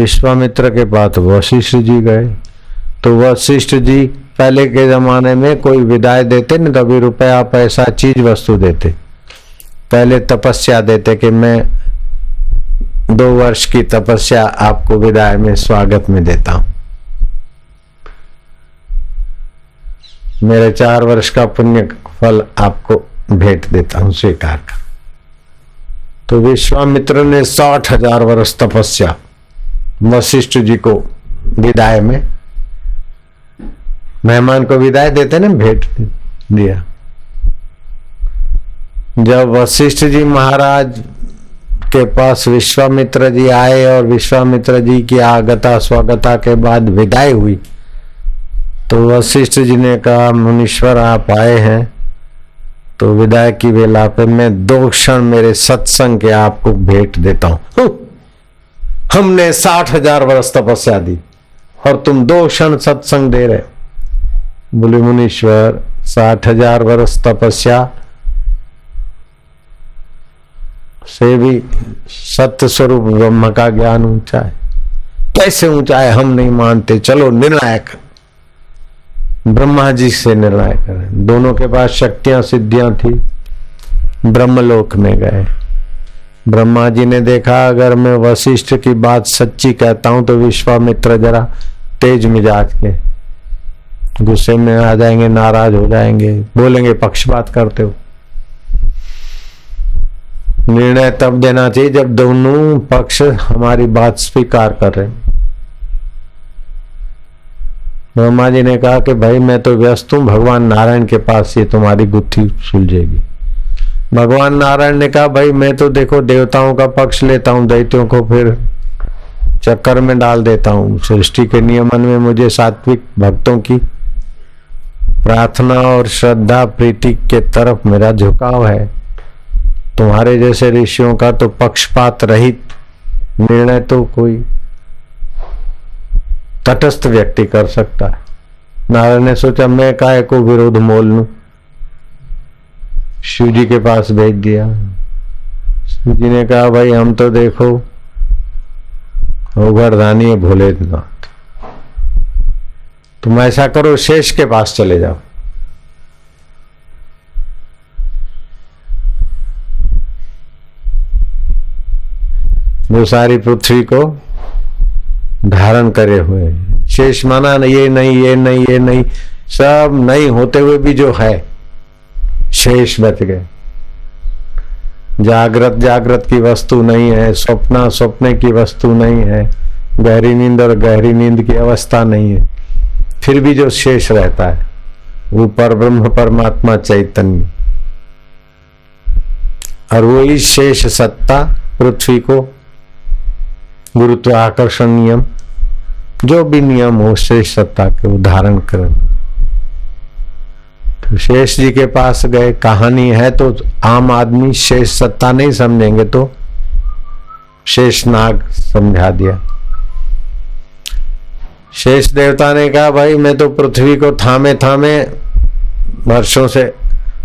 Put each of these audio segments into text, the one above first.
विश्वामित्र के पास वशिष्ठ जी गए। तो वशिष्ठ जी पहले के जमाने में कोई विदाई देते न, तभी रुपया पैसा चीज वस्तु देते। पहले तपस्या देते कि मैं 2 वर्ष की तपस्या आपको विदाई में स्वागत में देता हूं, मेरे 4 वर्ष का पुण्य फल आपको भेंट देता हूं, स्वीकार कर। तो विश्वामित्र ने 60,000 वर्ष तपस्या वशिष्ठ जी को विदाई में, मेहमान को विदाई देते ना, भेंट दिया। जब वशिष्ठ जी महाराज के पास विश्वामित्र जी आए और विश्वामित्र जी की आगता स्वागता के बाद विदाई हुई, तो वशिष्ठ जी ने कहा मुनीश्वर आप आए हैं तो विदाई की वेला पे मैं 2 क्षण मेरे सत्संग के आपको भेंट देता हूं। हमने 60,000 वर्ष तपस्या दी और तुम 2 क्षण सत्संग दे रहे। बोले मुनीश्वर 60,000 वर्ष तपस्या से भी सत्य स्वरूप ब्रह्म का ज्ञान ऊंचा है। कैसे ऊंचा है हम नहीं मानते, चलो निर्णायक ब्रह्मा जी से निर्णय करें। दोनों के पास शक्तियां सिद्धियां थी। ब्रह्मलोक में गए। ब्रह्मा जी ने देखा अगर मैं वशिष्ठ की बात सच्ची कहता हूं तो विश्वामित्र जरा तेज मिजाज के गुस्से में आ जाएंगे, नाराज हो जाएंगे, बोलेंगे पक्षपात करते हो। निर्णय तब देना चाहिए जब दोनों पक्ष हमारी बात स्वीकार कर रहे हैं। ब्रह्मा जी ने कहा कि भाई मैं तो व्यस्त हूं, भगवान नारायण के पास ये तुम्हारी गुत्थी सुलझेगी। भगवान नारायण ने कहा भाई मैं तो देखो देवताओं का पक्ष लेता हूं, दैत्यों को फिर चक्कर में डाल देता हूं। सृष्टि के नियमन में मुझे सात्विक भक्तों की प्रार्थना और श्रद्धा प्रीति के तरफ मेरा झुकाव है। तुम्हारे जैसे ऋषियों का तो पक्षपात रहित निर्णय तो कोई तटस्थ व्यक्ति कर सकता है। नारायण ने सोचा मैं काहे को विरोध मोल लूं, शिव जी के पास भेज दिया। शिव जी ने कहा भाई हम तो देखो उघड़दानी है भोलेनाथ, तुम ऐसा करो शेष के पास चले जाओ। वो सारी पृथ्वी को धारण करे हुए, शेष माना ये नहीं ये नहीं ये नहीं, सब नहीं होते हुए भी जो है शेष बच गए। जागृत जागृत की वस्तु नहीं है, स्वप्न स्वप्न की वस्तु नहीं है, गहरी नींद और गहरी नींद की अवस्था नहीं है, फिर भी जो शेष रहता है वो पर ब्रह्म परमात्मा चैतन्य। और वही शेष सत्ता पृथ्वी को गुरुत्वाकर्षण नियम जो भी नियम हो शेष सत्ता के उदाहरण कर। तो शेष जी के पास गए। कहानी है तो आम आदमी शेष सत्ता नहीं समझेंगे तो शेष नाग समझा दिया। शेष देवता ने कहा भाई मैं तो पृथ्वी को थामे थामे वर्षों से,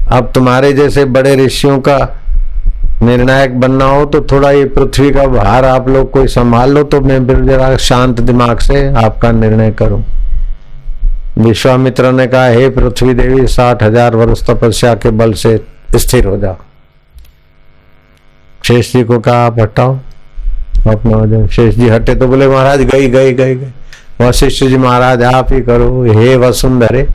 अब तुम्हारे जैसे बड़े ऋषियों का निर्णायक बनना हो तो थोड़ा ये पृथ्वी का भार आप लोग कोई संभाल लो, तो मैं फिर जरा शांत दिमाग से आपका निर्णय करूं। विश्वामित्र ने कहा हे पृथ्वी देवी 60,000 वर्ष तपस्या के बल से स्थिर हो जाओ। शेष जी को कहा आप हटाओ अपना हो जाए। शेष जी हटे तो बोले महाराज गई। वशिष्ठ जी महाराज आप ही करो। हे वसुंधरे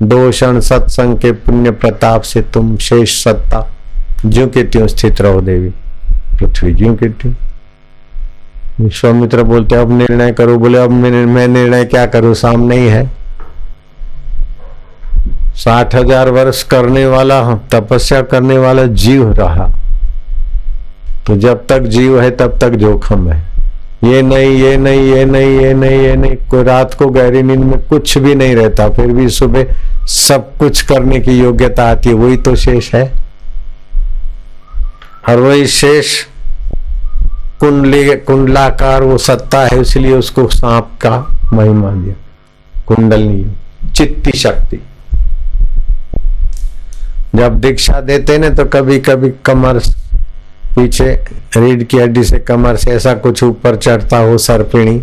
2 क्षण सत्संग के पुण्य प्रताप से तुम शेष सत्ता ज्यों के त्यों स्थित रहो देवी। पृथ्वी ज्यों के त्यों। विश्वामित्र बोलते अब निर्णय करो। बोले अब मैं निर्णय क्या करूं, सामने ही है। 60,000 वर्ष करने वाला तपस्या करने वाला जीव रहा, तो जब तक जीव है तब तक जोखम है। ये नहीं कोई रात को गहरी नींद में कुछ भी नहीं रहता, फिर भी सुबह सब कुछ करने की योग्यता आती है। वही तो शेष है। और वही शेष कुंडलाकार वो सत्ता है, इसलिए उसको सांप का महिमा दिया। कुंडलनी चित्ती शक्ति। जब दीक्षा देते ने तो कभी कभी कमर पीछे रीढ़ की हड्डी से कमर से ऐसा कुछ ऊपर चढ़ता हो, सर्पिणी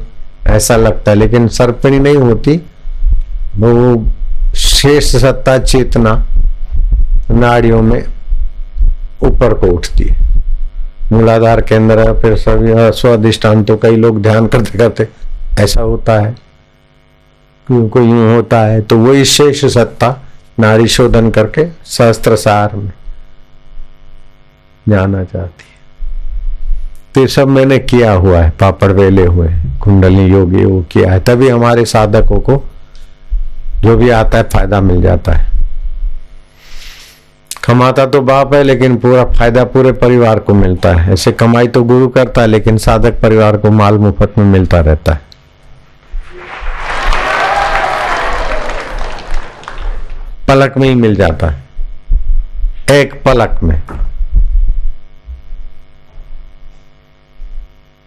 ऐसा लगता है, लेकिन सर्पिणी नहीं होती, वो शेष सत्ता चेतना नाड़ियों में ऊपर को उठती है, मूलाधार केंद्र है, फिर सभी स्वाधिष्ठान। तो कई लोग ध्यान करते करते ऐसा होता है, कोई यूं होता है, तो वही शेष सत्ता नाड़ी शोधन करके सहस्त्र सार में जाना चाहती है। तो सब मैंने किया हुआ है, पापड़ वेले हुए, कुंडली योगी वो किया है, तभी हमारे साधकों को जो भी आता है फायदा मिल जाता है। कमाता तो बाप है, लेकिन पूरा फायदा पूरे परिवार को मिलता है। ऐसे कमाई तो गुरु करता है, लेकिन साधक परिवार को माल मुफ्त में मिलता रहता है। पलक में ही मिल जाता है, एक पलक में।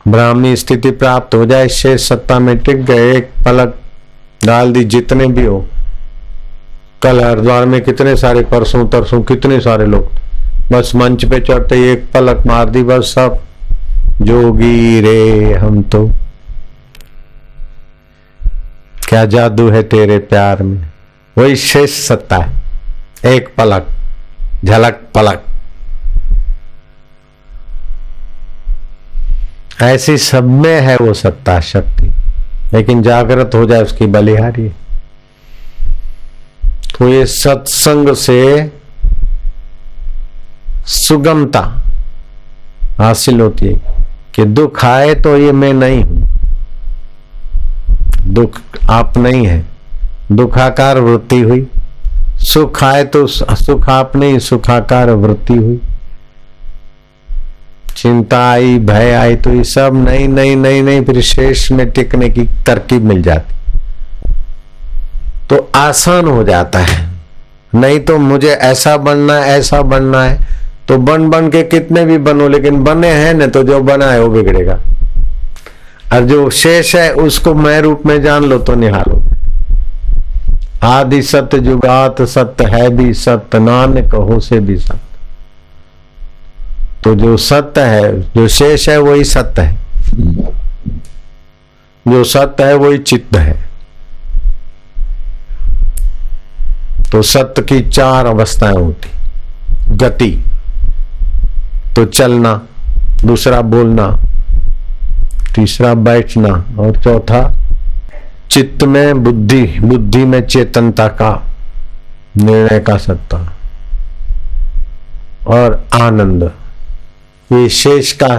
ब्राह्मी स्थिति प्राप्त हो जाए, शेष सत्ता में टिक गए, एक पलक डाल दी, जितने भी हो। कल हरिद्वार में कितने सारे, परसों तरसों कितने सारे लोग बस मंच पे चढ़ते ही एक पलक मार दी, बस सब जोगी रे हम तो, क्या जादू है तेरे प्यार में। वही शेष सत्ता है, एक पलक, झलक पलक। ऐसी सब में है वो सत्ता शक्ति, लेकिन जागृत हो जाए उसकी बलिहारी। तो ये सत्संग से सुगमता हासिल होती है कि दुख आए तो ये मैं नहीं हूं, दुख आप नहीं है, दुखाकार वृत्ति हुई। सुख आए तो सुख आप नहीं, सुखाकार वृत्ति हुई। चिंता आई, भय आई, तो ये सब नहीं नहीं नहीं नहीं, फिर शेष में टिकने की तरकीब मिल जाती, तो आसान हो जाता है। नहीं तो मुझे ऐसा बनना है, ऐसा बनना है, तो बन बन के कितने भी बनो, लेकिन बने हैं न, तो जो बना है वो बिगड़ेगा। और जो शेष है उसको मैं रूप में जान लो तो निहालो। आदि सत्य जुगात सत्य है भी सत्य, नानक हो से भी सत्य। तो जो सत्य है, जो शेष है वही सत्य है, जो सत्य है वही चित्त है। तो सत्य की चार अवस्थाएं होती, गति तो चलना, दूसरा बोलना, तीसरा बैठना, और चौथा चित्त में बुद्धि, बुद्धि में चेतनता का निर्णय का सत्ता, और आनंद। ये शेष का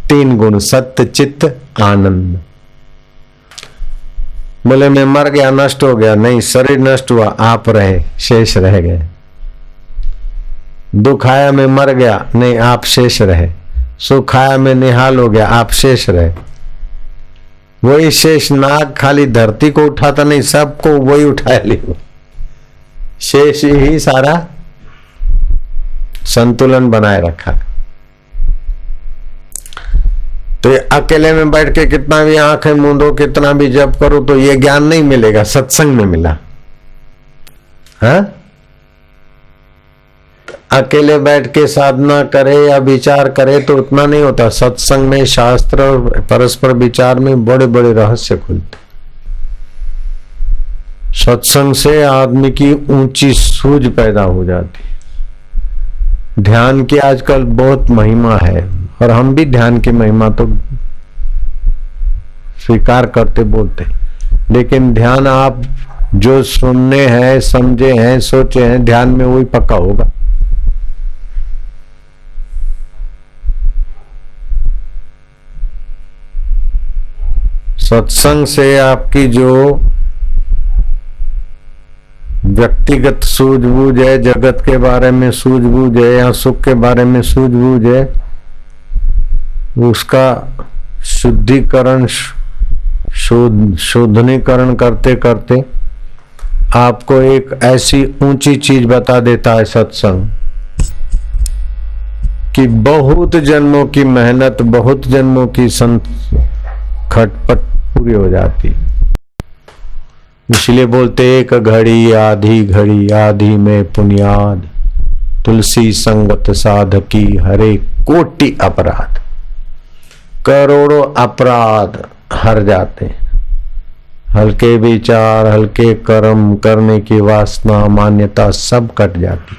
तीन गुण, सत्य चित्त आनंद। बोले मैं मर गया, नष्ट हो गया, नहीं, शरीर नष्ट हुआ, आप रहे, शेष रह गए। दुख आया मैं मर गया, नहीं, आप शेष रहे। सुख आया मैं निहाल हो गया, आप शेष रहे। वही शेष नाग खाली धरती को उठाता नहीं, सबको वही उठाया लिया, शेष ही सारा संतुलन बनाए रखा। तो ये अकेले में बैठ के कितना भी आंखें मूंदो, कितना भी जप करो, तो ये ज्ञान नहीं मिलेगा, सत्संग में मिला। हाँ, अकेले बैठ के साधना करे या विचार करे तो उतना नहीं होता। सत्संग में, शास्त्र और परस्पर विचार में बड़े बड़े रहस्य खुलते। सत्संग से आदमी की ऊंची सूझ पैदा हो जाती। ध्यान की आजकल बहुत महिमा है, और हम भी ध्यान की महिमा तो स्वीकार करते बोलते, लेकिन ध्यान आप जो सुनने हैं, समझे हैं, सोचे हैं, ध्यान में वही पक्का होगा। सत्संग से आपकी जो व्यक्तिगत सूझबूझ है, जगत के बारे में सूझबूझ है, या सुख के बारे में सूझबूझ है, उसका शुद्धिकरण, शोधनीकरण करते करते आपको एक ऐसी ऊंची चीज बता देता है सत्संग, कि बहुत जन्मों की मेहनत, बहुत जन्मों की खटपट पूरी हो जाती। इसलिए बोलते एक घड़ी आधी घड़ी, आधी में पुनियाद, तुलसी संगत साधकी हरे कोटि अपराध। करोड़ों अपराध हर जाते हैं। हल्के विचार, हल्के कर्म करने की वासना, मान्यता सब कट जाती।